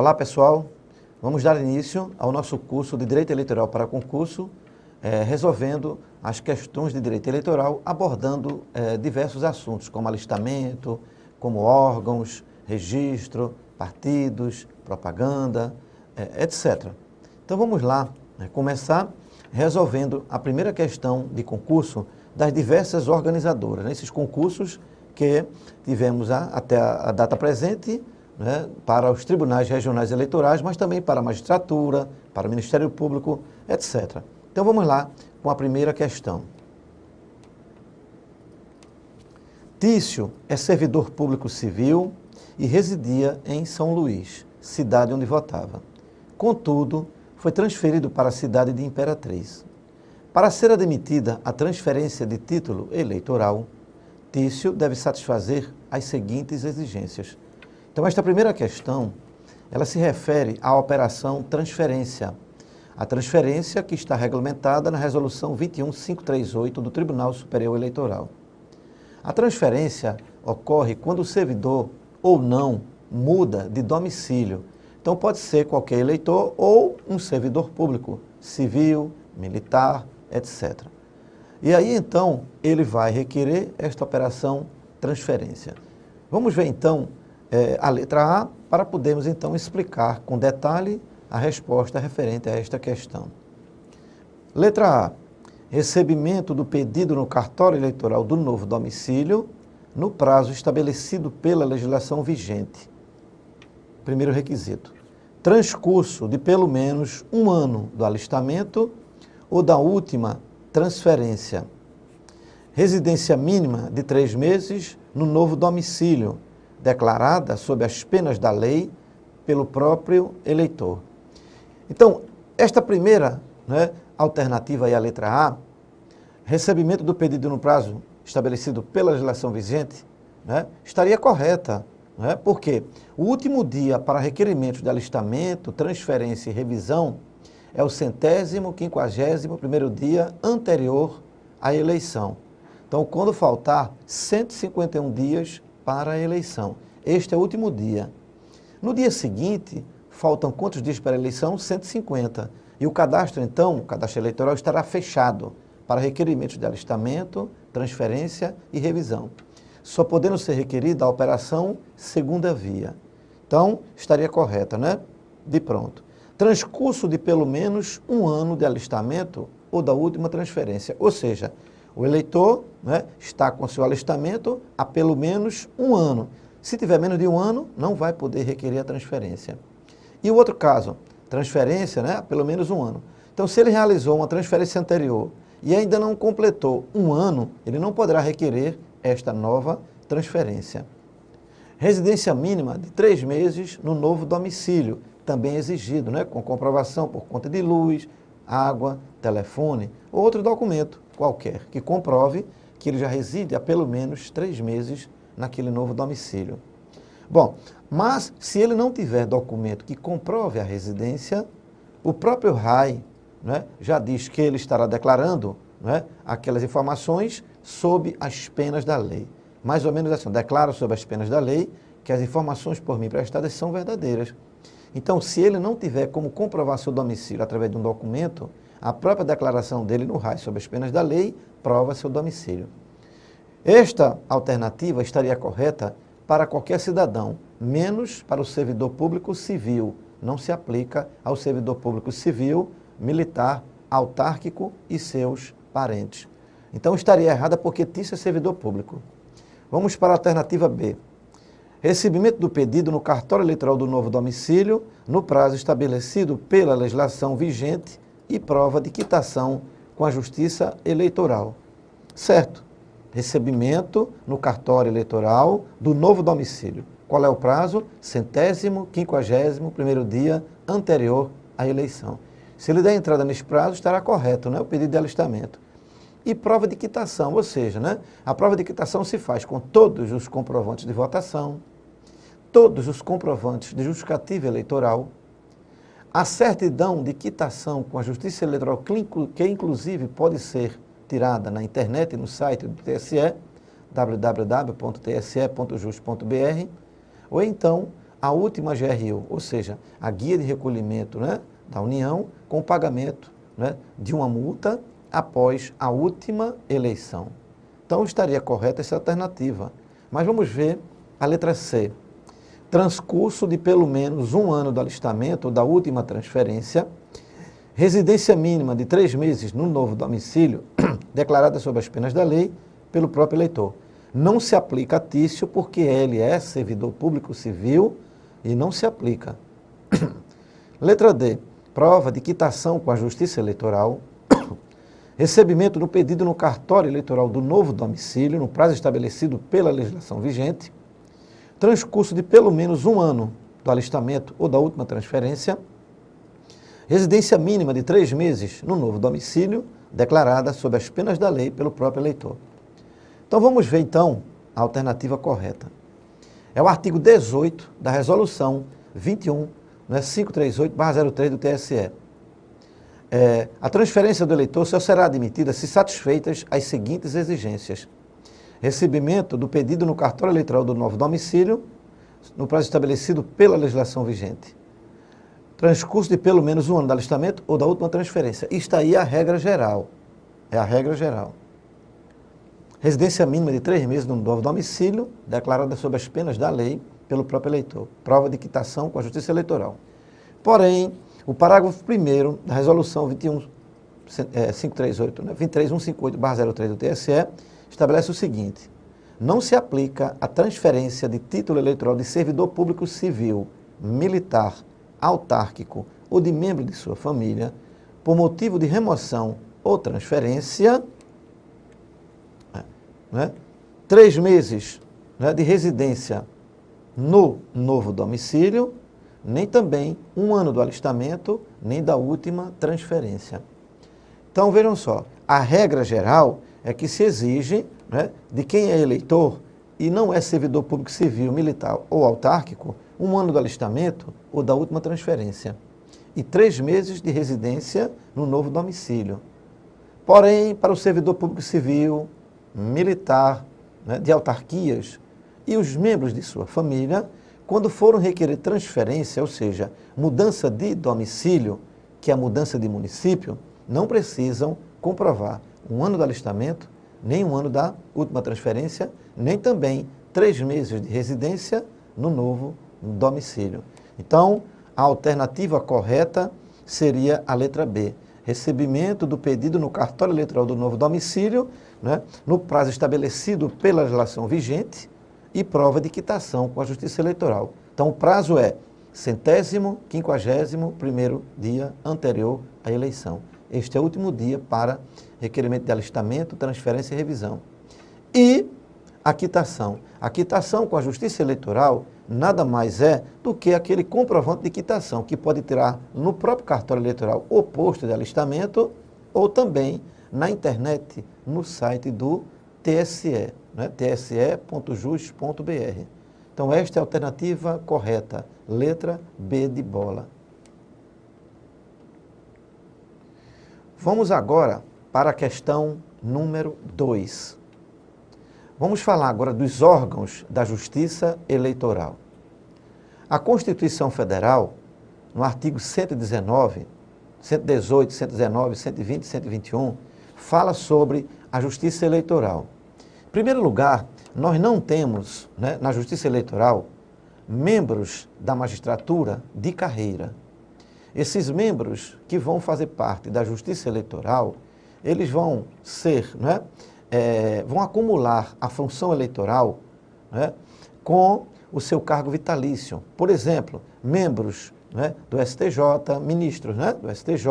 Olá pessoal, vamos dar início ao nosso curso de Direito Eleitoral para Concurso, resolvendo as questões de Direito Eleitoral, abordando diversos assuntos, como alistamento, como órgãos, registro, partidos, propaganda, etc. Então vamos lá, começar resolvendo a primeira questão de concurso das diversas organizadoras, esses concursos que tivemos até a data presente, para os tribunais regionais eleitorais, mas também para a magistratura, para o Ministério Público, etc. Então vamos lá com a primeira questão. Tício é servidor público civil e residia em São Luís, cidade onde votava. Contudo, foi transferido para a cidade de Imperatriz. Para ser admitida a transferência de título eleitoral, Tício deve satisfazer as seguintes exigências. Então, esta primeira questão, ela se refere à operação transferência. A transferência que está regulamentada na Resolução 21538 do Tribunal Superior Eleitoral. A transferência ocorre quando o servidor ou não muda de domicílio. Então, pode ser qualquer eleitor ou um servidor público, civil, militar, etc. E aí, então, ele vai requerer esta operação transferência. Vamos ver, então, a letra A, para podermos, então, explicar com detalhe a resposta referente a esta questão. Letra A. Recebimento do pedido no cartório eleitoral do novo domicílio no prazo estabelecido pela legislação vigente. Primeiro requisito. Transcurso de pelo menos 1 ano do alistamento ou da última transferência. Residência mínima de 3 meses no novo domicílio, declarada sob as penas da lei pelo próprio eleitor. Então, esta primeira alternativa aí, a letra A, recebimento do pedido no prazo estabelecido pela legislação vigente, estaria correta. Porque o último dia para requerimentos de alistamento, transferência e revisão é o 151º dia anterior à eleição. Então, quando faltar 151 dias para a eleição, este é o último dia. No dia seguinte, faltam quantos dias para a eleição? 150. E o cadastro, então, o cadastro eleitoral estará fechado para requerimentos de alistamento, transferência e revisão, só podendo ser requerida a operação segunda via. Então, estaria correta, De pronto. Transcurso de pelo menos 1 ano de alistamento ou da última transferência. Ou seja, o eleitor está com seu alistamento há pelo menos 1 ano. Se tiver menos de 1 ano, não vai poder requerer a transferência. E o outro caso, transferência, há pelo menos 1 ano. Então, se ele realizou uma transferência anterior e ainda não completou 1 ano, ele não poderá requerer esta nova transferência. Residência mínima de 3 meses no novo domicílio, também exigido, com comprovação por conta de luz, água, telefone ou outro documento qualquer que comprove que ele já reside há pelo menos 3 meses naquele novo domicílio. Bom, mas se ele não tiver documento que comprove a residência, o próprio RAI já diz que ele estará declarando aquelas informações sob as penas da lei. Mais ou menos assim, declaro sob as penas da lei que as informações por mim prestadas são verdadeiras. Então, se ele não tiver como comprovar seu domicílio através de um documento, a própria declaração dele no RAI sob as penas da lei prova seu domicílio. Esta alternativa estaria correta para qualquer cidadão, menos para o servidor público civil. Não se aplica ao servidor público civil, militar, autárquico e seus parentes. Então, estaria errada porque Tício é servidor público. Vamos para a alternativa B. Recebimento do pedido no cartório eleitoral do novo domicílio, no prazo estabelecido pela legislação vigente e prova de quitação com a Justiça Eleitoral. Certo. Recebimento no cartório eleitoral do novo domicílio. Qual é o prazo? 151º dia anterior à eleição. Se ele der entrada nesse prazo, estará correto, o pedido de alistamento. E prova de quitação, ou seja, a prova de quitação se faz com todos os comprovantes de votação, todos os comprovantes de justificativa eleitoral, a certidão de quitação com a Justiça Eleitoral, que inclusive pode ser tirada na internet, no site do TSE, www.tse.jus.br, ou então a última GRU, ou seja, a guia de recolhimento, né, da União, com o pagamento, né, de uma multa após a última eleição. Então estaria correta essa alternativa. Mas vamos ver a letra C. Transcurso de pelo menos 1 ano do alistamento ou da última transferência, residência mínima de 3 meses no novo domicílio, declarada sob as penas da lei pelo próprio eleitor. Não se aplica a Tício porque ele é servidor público civil e não se aplica. Letra D. Prova de quitação com a Justiça Eleitoral. Recebimento do pedido no cartório eleitoral do novo domicílio, no prazo estabelecido pela legislação vigente. Transcurso de pelo menos 1 ano do alistamento ou da última transferência. Residência mínima de 3 meses no novo domicílio, declarada sob as penas da lei pelo próprio eleitor. Então vamos ver então a alternativa correta. É o artigo 18 da resolução 21, né, 538/03 do TSE. A transferência do eleitor só será admitida se satisfeitas as seguintes exigências: recebimento do pedido no cartório eleitoral do novo domicílio, no prazo estabelecido pela legislação vigente. Transcurso de pelo menos 1 ano do alistamento ou da última transferência. Isto aí é a regra geral. É a regra geral. Residência mínima de 3 meses no novo domicílio, declarada sob as penas da lei pelo próprio eleitor. Prova de quitação com a Justiça Eleitoral. Porém, o parágrafo 1º da resolução 538, né, 23158/03 do TSE, estabelece o seguinte: não se aplica a transferência de título eleitoral de servidor público civil, militar, autárquico ou de membro de sua família, por motivo de remoção ou transferência, 3 meses, né, de residência no novo domicílio, nem também 1 ano do alistamento, nem da última transferência. Então vejam só, a regra geral é que se exige, né, de quem é eleitor e não é servidor público civil, militar ou autárquico, 1 ano do alistamento ou da última transferência e 3 meses de residência no novo domicílio. Porém, para o servidor público civil, militar, né, de autarquias e os membros de sua família, quando foram requerer transferência, ou seja, mudança de domicílio, que é a mudança de município, não precisam comprovar 1 ano do alistamento, nem 1 ano da última transferência, nem também 3 meses de residência no novo domicílio. Então, a alternativa correta seria a letra B. Recebimento do pedido no cartório eleitoral do novo domicílio, né, no prazo estabelecido pela legislação vigente e prova de quitação com a Justiça Eleitoral. Então, o prazo é 151º dia anterior à eleição. Este é o último dia para requerimento de alistamento, transferência e revisão. E a quitação. A quitação com a Justiça Eleitoral nada mais é do que aquele comprovante de quitação que pode tirar no próprio cartório eleitoral ou posto de alistamento ou também na internet, no site do TSE, né? tse.jus.br. Então esta é a alternativa correta, letra B de bola. Vamos agora para a questão número 2. Vamos falar agora dos órgãos da Justiça Eleitoral. A Constituição Federal, no artigo 119, 118, 119, 120 e 121, fala sobre a Justiça Eleitoral. Em primeiro lugar, nós não temos, né, na Justiça Eleitoral, membros da magistratura de carreira. Esses membros que vão fazer parte da Justiça Eleitoral, eles vão ser, né, vão acumular a função eleitoral, né, com o seu cargo vitalício. Por exemplo, membros, né, do STJ, ministros, né, do STJ,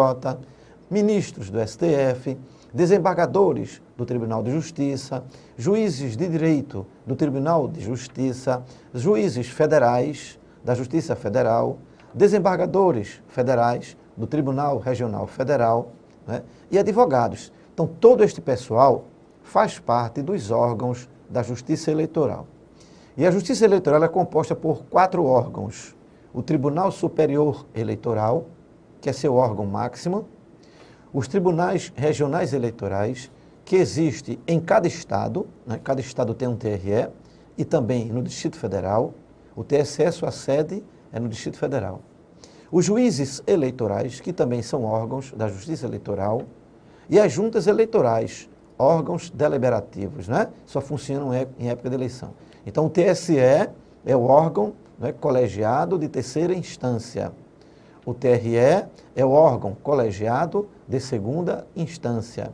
ministros do STF, desembargadores do Tribunal de Justiça, juízes de direito do Tribunal de Justiça, juízes federais da Justiça Federal, desembargadores federais do Tribunal Regional Federal, né, e advogados. Então, todo este pessoal faz parte dos órgãos da Justiça Eleitoral. E a Justiça Eleitoral é composta por 4 órgãos. O Tribunal Superior Eleitoral, que é seu órgão máximo, os tribunais regionais eleitorais, que existe em cada estado, né? Cada estado tem um TRE, e também no Distrito Federal, O TSE, sua sede é no Distrito Federal. Os juízes eleitorais, que também são órgãos da Justiça Eleitoral, e as juntas eleitorais, órgãos deliberativos, né? Só funcionam em época de eleição. Então, o TSE é o órgão, né, colegiado de terceira instância. O TRE é o órgão colegiado de segunda instância.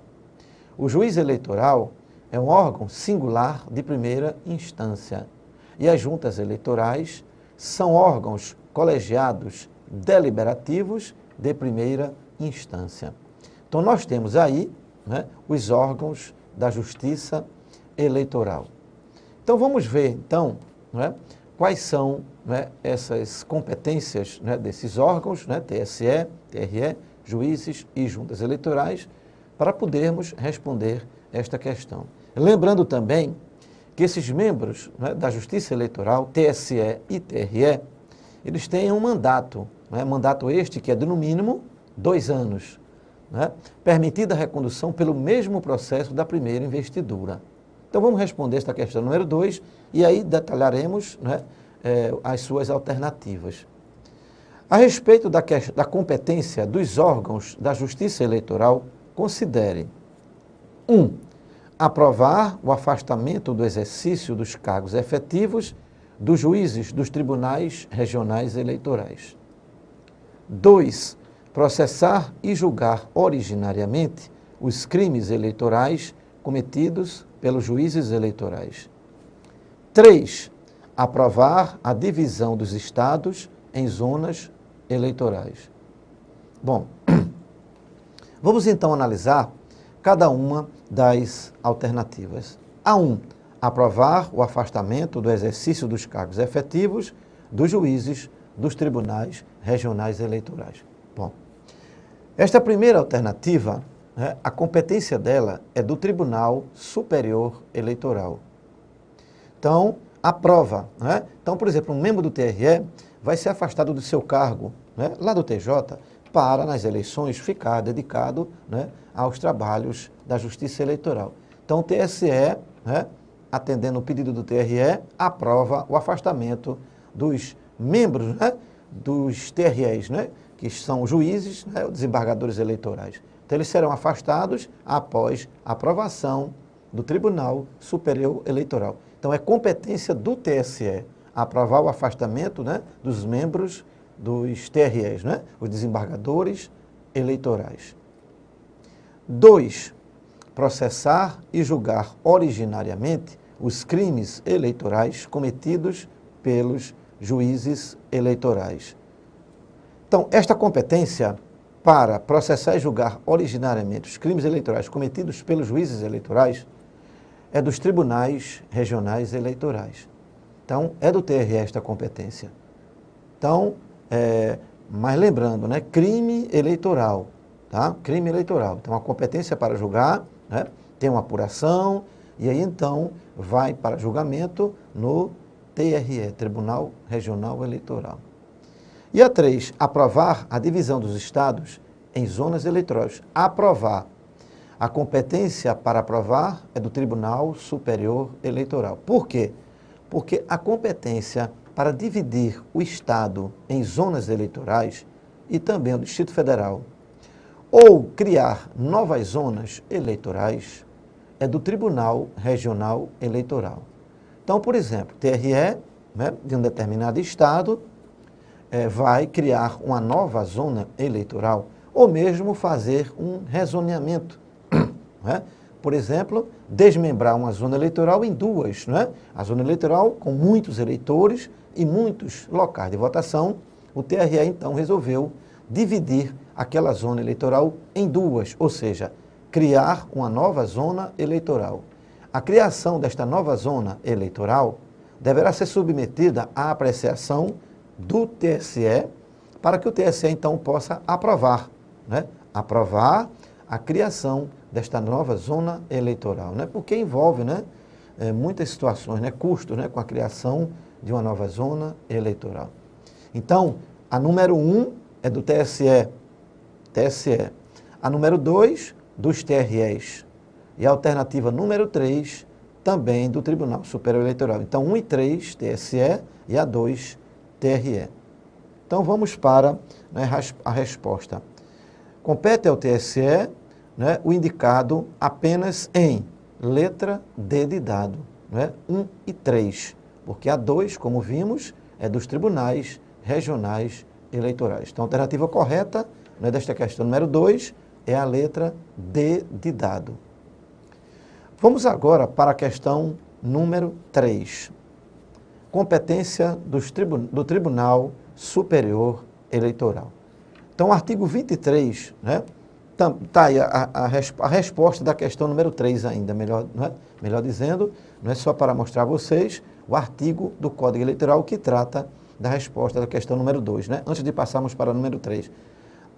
O juiz eleitoral é um órgão singular de primeira instância. E as juntas eleitorais são órgãos colegiados deliberativos de primeira instância. Então, nós temos aí, né, os órgãos da Justiça Eleitoral. Então, vamos ver, então, né, quais são, né, essas competências, né, desses órgãos, né, TSE, TRE, juízes e juntas eleitorais, para podermos responder esta questão. Lembrando também que esses membros, né, da Justiça Eleitoral, TSE e TRE, eles têm um mandato, né, mandato este que é de no mínimo 2 anos, né, permitida a recondução pelo mesmo processo da primeira investidura. Então vamos responder esta questão número 2 e aí detalharemos, né, as suas alternativas. A respeito da competência dos órgãos da Justiça Eleitoral, considere 1. Aprovar o afastamento do exercício dos cargos efetivos dos juízes dos tribunais regionais eleitorais. 2. Processar e julgar originariamente os crimes eleitorais cometidos pelos juízes eleitorais. 3. Aprovar a divisão dos estados em zonas eleitorais. Bom, vamos então analisar cada uma das alternativas. A1, aprovar o afastamento do exercício dos cargos efetivos dos juízes dos tribunais regionais eleitorais. Bom, esta primeira alternativa, né, a competência dela é do Tribunal Superior Eleitoral. Então, aprova, né? Então, por exemplo, um membro do TRE vai ser afastado do seu cargo, né, lá do TJ, para, nas eleições, ficar dedicado, né, aos trabalhos da Justiça Eleitoral. Então, o TSE, né, atendendo o pedido do TRE, aprova o afastamento dos membros, né, dos TREs, né, que são os juízes, né, os desembargadores eleitorais. Então, eles serão afastados após a aprovação do Tribunal Superior Eleitoral. Então, é competência do TSE aprovar o afastamento, né, dos membros dos TREs, né, os desembargadores eleitorais. 2. Processar e julgar originariamente os crimes eleitorais cometidos pelos juízes eleitorais. Então, esta competência para processar e julgar originariamente os crimes eleitorais cometidos pelos juízes eleitorais é dos tribunais regionais eleitorais. Então, é do TRE esta competência. Então, mas lembrando, né, crime eleitoral, tá? Crime eleitoral. Então, a competência para julgar, né, tem uma apuração, e aí então vai para julgamento no TRE, Tribunal Regional Eleitoral. E a 3, aprovar a divisão dos estados em zonas eleitorais. Aprovar. A competência para aprovar é do Tribunal Superior Eleitoral. Por quê? Porque a competência para dividir o estado em zonas eleitorais e também o Distrito Federal, ou criar novas zonas eleitorais, é do Tribunal Regional Eleitoral. Então, por exemplo, TRE, né, de um determinado estado, vai criar uma nova zona eleitoral, ou mesmo fazer um rezoneamento, né? Por exemplo, desmembrar uma zona eleitoral em duas, né? A zona eleitoral com muitos eleitores e muitos locais de votação, o TRE então resolveu dividir aquela zona eleitoral em duas, ou seja, criar uma nova zona eleitoral. A criação desta nova zona eleitoral deverá ser submetida à apreciação do TSE, para que o TSE então possa aprovar, né? Aprovar a criação desta nova zona eleitoral, né? Porque envolve, né, muitas situações, né, custos, né, com a criação de uma nova zona eleitoral. Então, a número 1 é do TSE. A número 2, dos TREs. E a alternativa número 3, também do Tribunal Superior Eleitoral. Então, 1 e 3, TSE, e a 2, TRE. Então, vamos para, né, a resposta. Compete ao TSE, né, o indicado apenas em letra D de dado, né, 1 e 3, porque a 2, como vimos, é dos tribunais regionais eleitorais. Então, a alternativa correta, né, desta questão número 2 é a letra D de dado. Vamos agora para a questão número 3. Competência do Tribunal Superior Eleitoral. Então, o artigo 23, né, tá aí a resposta da questão número 3 ainda, melhor dizendo, não é só para mostrar a vocês o artigo do Código Eleitoral que trata da resposta da questão número 2, né, antes de passarmos para o número 3.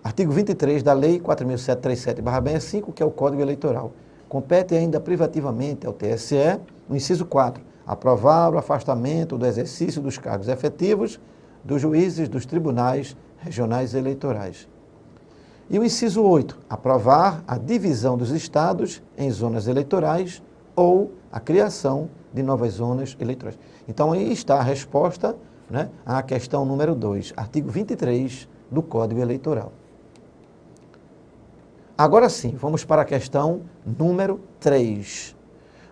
Artigo 23 da Lei 4.737/65, que é o Código Eleitoral. Compete ainda privativamente ao TSE, no inciso 4, aprovar o afastamento do exercício dos cargos efetivos dos juízes dos tribunais regionais eleitorais. E o inciso 8, aprovar a divisão dos estados em zonas eleitorais ou a criação de novas zonas eleitorais. Então, aí está a resposta, né, à questão número 2, artigo 23 do Código Eleitoral. Agora sim, vamos para a questão número 3.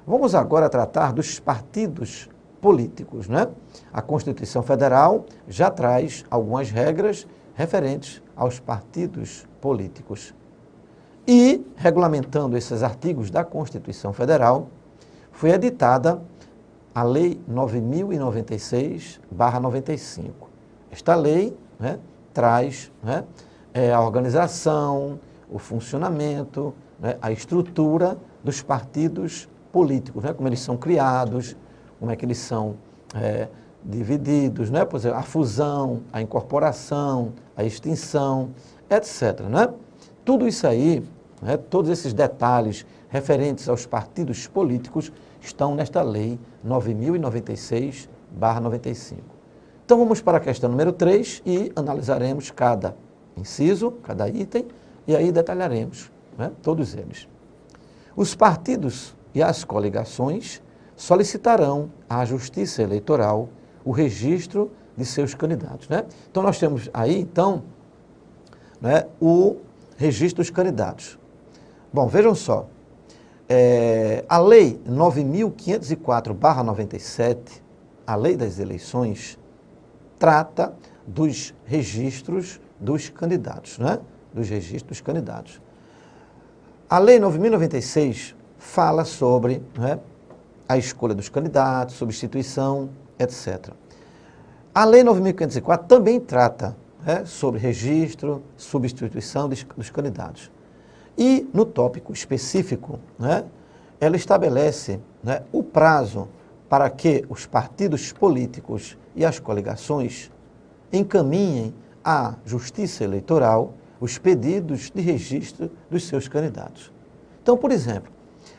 Vamos agora tratar dos partidos políticos, né? A Constituição Federal já traz algumas regras referentes aos partidos políticos. E, regulamentando esses artigos da Constituição Federal, foi editada a Lei 9.096/95. Esta lei, né, traz, né, a organização, o funcionamento, né, a estrutura dos partidos políticos, né, como eles são criados, como é que eles são divididos, né, por exemplo, a fusão, a incorporação, a extinção, etc. Né? Tudo isso aí, né, todos esses detalhes referentes aos partidos políticos estão nesta Lei 9.096/95. Então vamos para a questão número 3 e analisaremos cada inciso, cada item, e aí detalharemos, né, todos eles. Os partidos e as coligações solicitarão à Justiça Eleitoral o registro de seus candidatos, né? Então nós temos aí, então, né, o registro dos candidatos. Bom, vejam só, a Lei 9.504/97, a Lei das Eleições, trata dos registros dos candidatos, né? Dos registros dos candidatos. A Lei 9.096 fala sobre, né, a escolha dos candidatos, substituição, etc. A Lei 9.504 também trata, né, sobre registro, substituição dos candidatos. E, no tópico específico, né, ela estabelece, né, o prazo para que os partidos políticos e as coligações encaminhem à Justiça Eleitoral os pedidos de registro dos seus candidatos. Então, por exemplo,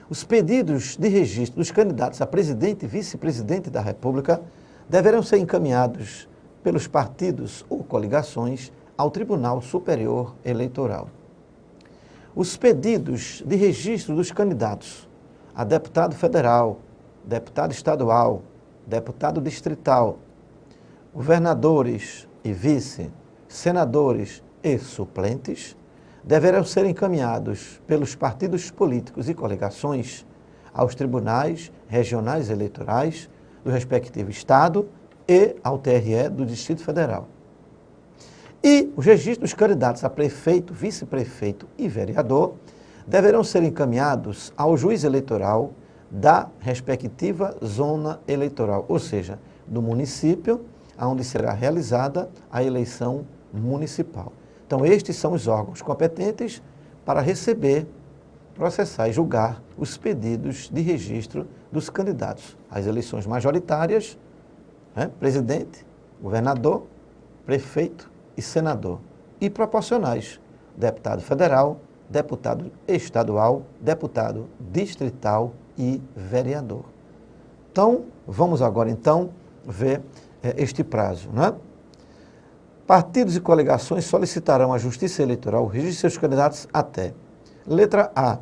os pedidos de registro dos candidatos a presidente e vice-presidente da República deverão ser encaminhados pelos partidos ou coligações ao Tribunal Superior Eleitoral. Os pedidos de registro dos candidatos a deputado federal, deputado estadual, deputado distrital, governadores e vice, senadores e suplentes deverão ser encaminhados pelos partidos políticos e coligações aos tribunais regionais eleitorais do respectivo estado e ao TRE do Distrito Federal. E os registros dos candidatos a prefeito, vice-prefeito e vereador deverão ser encaminhados ao juiz eleitoral da respectiva zona eleitoral, ou seja, do município onde será realizada a eleição municipal. Então, estes são os órgãos competentes para receber, processar e julgar os pedidos de registro dos candidatos às eleições majoritárias, né, presidente, governador, prefeito e senador, e proporcionais, deputado federal, deputado estadual, deputado distrital e vereador. Então, vamos agora então ver este prazo, né? Partidos e coligações solicitarão à Justiça Eleitoral o registro de seus candidatos até, letra A,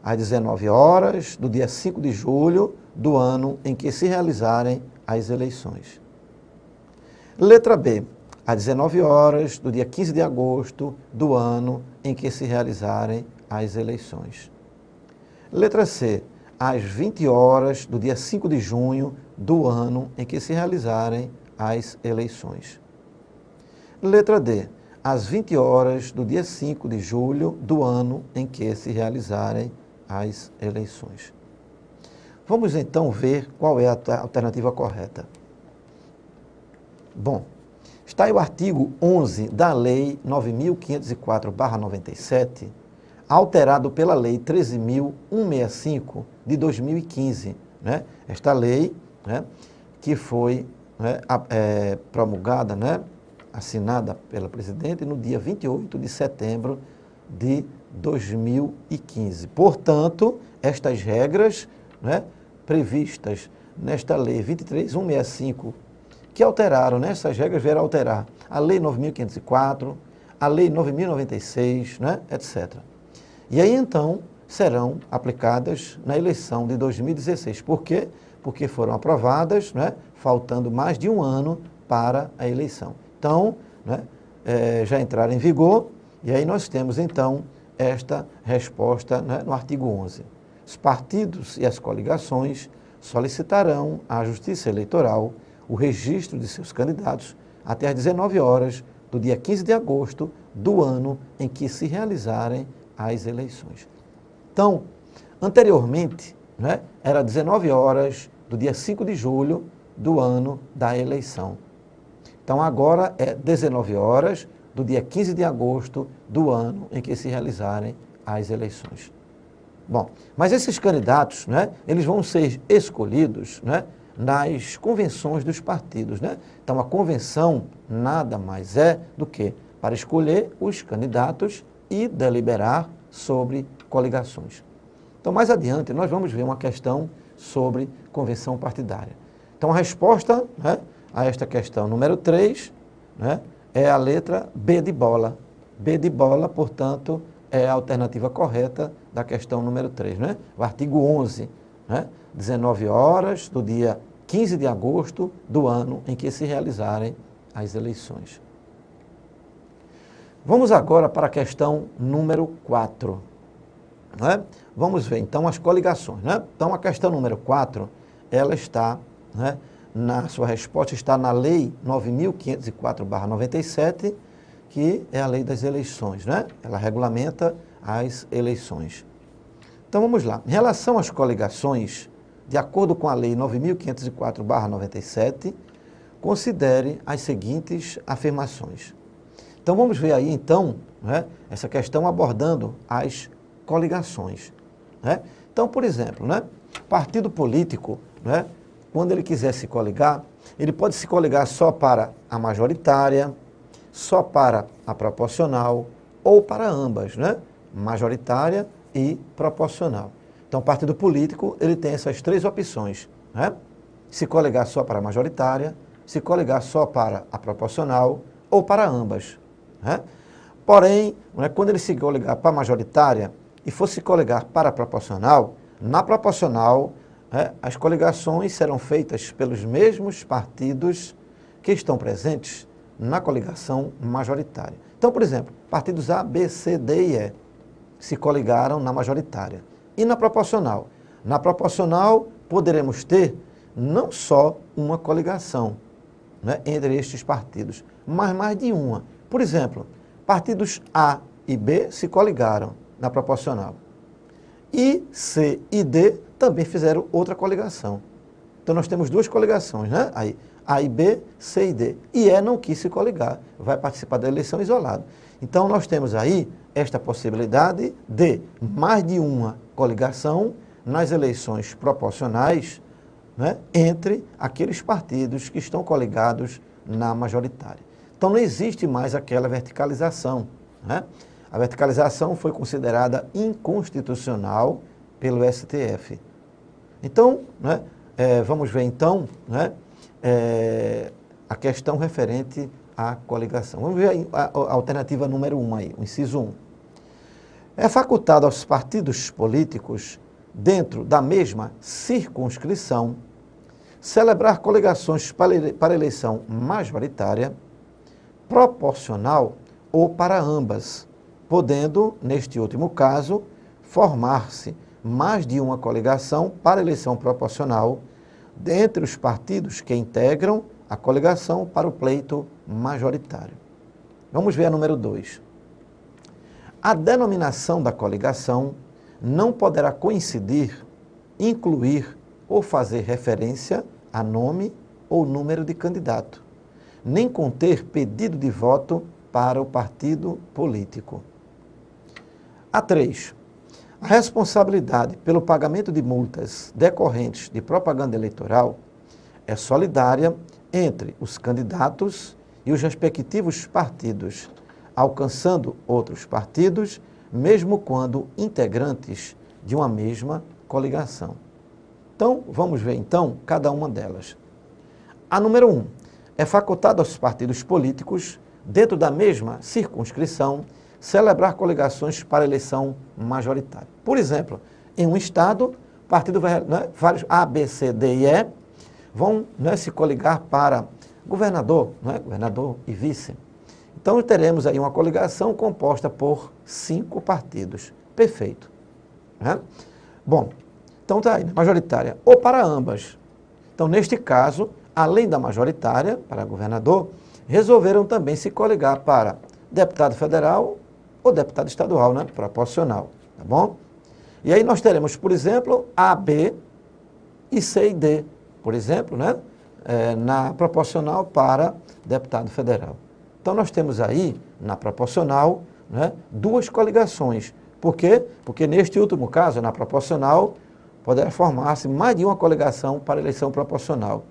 às 19 horas do dia 5 de julho do ano em que se realizarem as eleições. Letra B, às 19 horas do dia 15 de agosto do ano em que se realizarem as eleições. Letra C, às 20 horas do dia 5 de junho do ano em que se realizarem as eleições. Letra D, às 20 horas do dia 5 de julho do ano em que se realizarem as eleições. Vamos então ver qual é a alternativa correta. Bom, está aí o artigo 11 da Lei 9.504/97, alterado pela Lei 13.165 de 2015, né? Esta lei, né, que foi, né, promulgada, né, assinada pela presidente no dia 28 de setembro de 2015. Portanto, estas regras, né, previstas nesta Lei 23.165, que alteraram, né, essas regras vieram alterar a Lei 9.504, a Lei 9.096, né, etc. E aí, então, serão aplicadas na eleição de 2016. Por quê? Porque foram aprovadas, né, faltando mais de um ano para a eleição. Então, né, já entraram em vigor, e aí nós temos, então, esta resposta, né, no artigo 11. Os partidos e as coligações solicitarão à Justiça Eleitoral o registro de seus candidatos até às 19 horas do dia 15 de agosto do ano em que se realizarem as eleições. Então, anteriormente, né, era 19 horas do dia 5 de julho do ano da eleição. Então, agora é 19 horas do dia 15 de agosto do ano em que se realizarem as eleições. Bom, mas esses candidatos, né, eles vão ser escolhidos, né, nas convenções dos partidos, né? Então, a convenção nada mais é do que para escolher os candidatos e deliberar sobre coligações. Então, mais adiante, nós vamos ver uma questão sobre convenção partidária. Então, a resposta, né, a esta questão número 3, né, é a letra B de bola. B de bola, portanto, é a alternativa correta da questão número 3, né? O artigo 11, né, 19 horas do dia 15 de agosto do ano em que se realizarem as eleições. Vamos agora para a questão número 4. Né? Vamos ver, então, as coligações. Né? Então, a questão número 4, ela está, né, na sua resposta, está na Lei 9.504/97, que é a lei das eleições. Né? Ela regulamenta as eleições. Então, vamos lá. Em relação às coligações, de acordo com a Lei 9.504/97, considere as seguintes afirmações. Então, vamos ver aí, então, né, essa questão abordando as coligações. Né? Então, por exemplo, né, partido político, né, quando ele quiser se coligar, ele pode se coligar só para a majoritária, só para a proporcional ou para ambas, né? Majoritária e proporcional. Então, o partido político, ele tem essas três opções, né? Se coligar só para a majoritária, se coligar só para a proporcional ou para ambas, né? Porém, né, quando ele se coligar para a majoritária e for se coligar para a proporcional, na proporcional, né, as coligações serão feitas pelos mesmos partidos que estão presentes na coligação majoritária. Então, por exemplo, partidos A, B, C, D e E se coligaram na majoritária. E na proporcional? Na proporcional, poderemos ter não só uma coligação, né, entre estes partidos, mas mais de uma. Por exemplo, partidos A e B se coligaram na proporcional. E C e D também fizeram outra coligação. Então, nós temos duas coligações, né? Aí, A e B, C e D. E E não quis se coligar, vai participar da eleição isolado. Então, nós temos aí esta possibilidade de mais de uma coligação nas eleições proporcionais, né, entre aqueles partidos que estão coligados na majoritária. Então, não existe mais aquela verticalização, né? A verticalização foi considerada inconstitucional pelo STF. Então, né, vamos ver então, né, a questão referente à coligação. Vamos ver a alternativa número 1 aí, o inciso 1. É facultado aos partidos políticos dentro da mesma circunscrição, celebrar coligações para eleição majoritária, proporcional ou para ambas, podendo, neste último caso, formar-se mais de uma coligação para eleição proporcional dentre os partidos que integram a coligação para o pleito majoritário. Vamos ver a número 2. A denominação da coligação não poderá coincidir, incluir ou fazer referência a nome ou número de candidato, nem conter pedido de voto para o partido político. A 3. A responsabilidade pelo pagamento de multas decorrentes de propaganda eleitoral é solidária entre os candidatos e os respectivos partidos, alcançando outros partidos, mesmo quando integrantes de uma mesma coligação. Então, vamos ver então cada uma delas. A número 1. É facultado aos partidos políticos, dentro da mesma circunscrição, celebrar coligações para eleição majoritária. Por exemplo, em um estado, partido vários A, B, C, D e E vão se coligar para governador, governador e vice. Então, teremos aí uma coligação composta por 5 partidos. Perfeito. Bom, então está aí, majoritária, ou para ambas. Então, neste caso, além da majoritária, para governador, resolveram também se coligar para deputado federal ou deputado estadual, proporcional, tá bom? E aí nós teremos, por exemplo, A, B e C e D, por exemplo, na proporcional para deputado federal. Então nós temos aí, na proporcional, 2 coligações. Por quê? Porque neste último caso, na proporcional, poderá formar-se mais de uma coligação para eleição proporcional.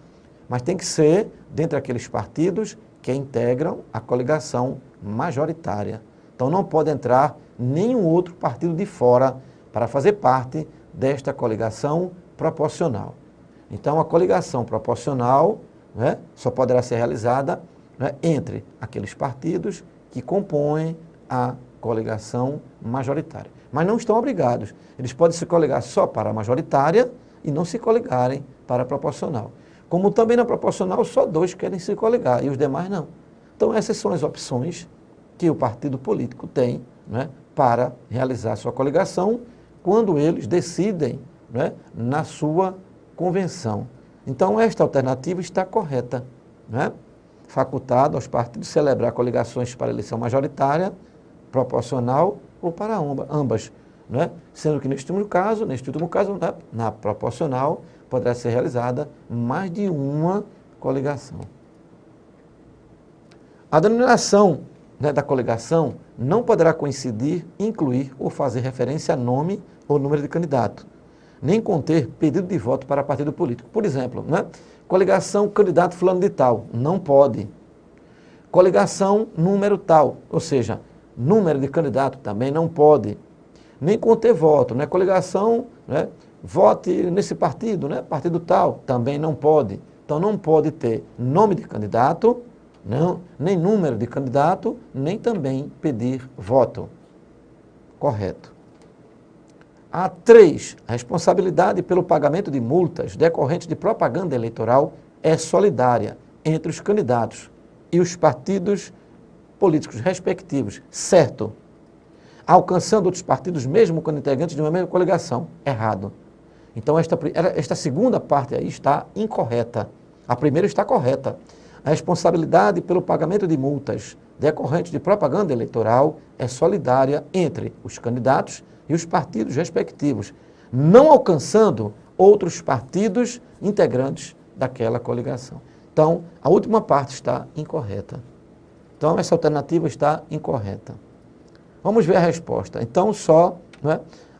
Mas tem que ser dentre aqueles partidos que integram a coligação majoritária. Então não pode entrar nenhum outro partido de fora para fazer parte desta coligação proporcional. Então a coligação proporcional só poderá ser realizada entre aqueles partidos que compõem a coligação majoritária. Mas não estão obrigados. Eles podem se coligar só para a majoritária e não se coligarem para a proporcional. Como também na proporcional, só 2 querem se coligar e os demais não. Então essas são as opções que o partido político tem para realizar sua coligação quando eles decidem na sua convenção. Então esta alternativa está correta. Facultado aos partidos celebrar coligações para eleição majoritária, proporcional ou para ambas. Sendo que neste último caso, na proporcional, poderá ser realizada mais de uma coligação. A denominação da coligação não poderá coincidir, incluir ou fazer referência a nome ou número de candidato, nem conter pedido de voto para partido político. Por exemplo, coligação candidato fulano de tal, não pode. Coligação número tal, ou seja, número de candidato também não pode. Nem conter voto, coligação, vote nesse partido, partido tal, também não pode. Então não pode ter nome de candidato, nem número de candidato, nem também pedir voto. Correto. A 3, a responsabilidade pelo pagamento de multas decorrentes de propaganda eleitoral é solidária entre os candidatos e os partidos políticos respectivos, certo? Alcançando outros partidos mesmo quando integrantes de uma mesma coligação, errado. Então esta segunda parte aí está incorreta. A primeira está correta. A responsabilidade pelo pagamento de multas decorrentes de propaganda eleitoral é solidária entre os candidatos e os partidos respectivos, não alcançando outros partidos integrantes daquela coligação. Então, a última parte está incorreta. Então, essa alternativa está incorreta. Vamos ver a resposta. Então, só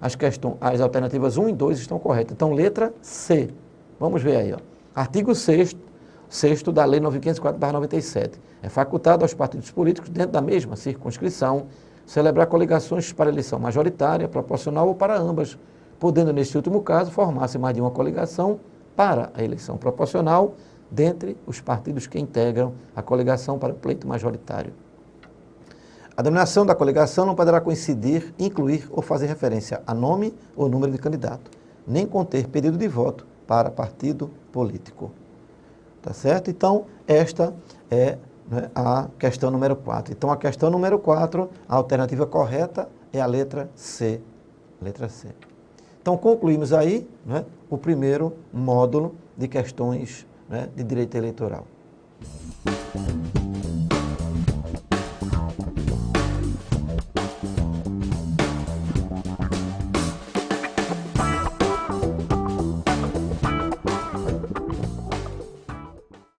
as alternativas 1 e 2 estão corretas. Então, letra C. Vamos ver aí. Artigo 6º da Lei 9.504/97. É facultado aos partidos políticos, dentro da mesma circunscrição, celebrar coligações para eleição majoritária, proporcional ou para ambas, podendo, neste último caso, formar-se mais de uma coligação para a eleição proporcional, dentre os partidos que integram a coligação para o pleito majoritário. A denominação da coligação não poderá coincidir, incluir ou fazer referência a nome ou número de candidato, nem conter período de voto para partido político. Tá certo? Então, esta é, né, a questão número 4. Então, a questão número 4, a alternativa correta é a letra C. Letra C. Então, concluímos aí, né, o primeiro módulo de questões, né, de direito eleitoral.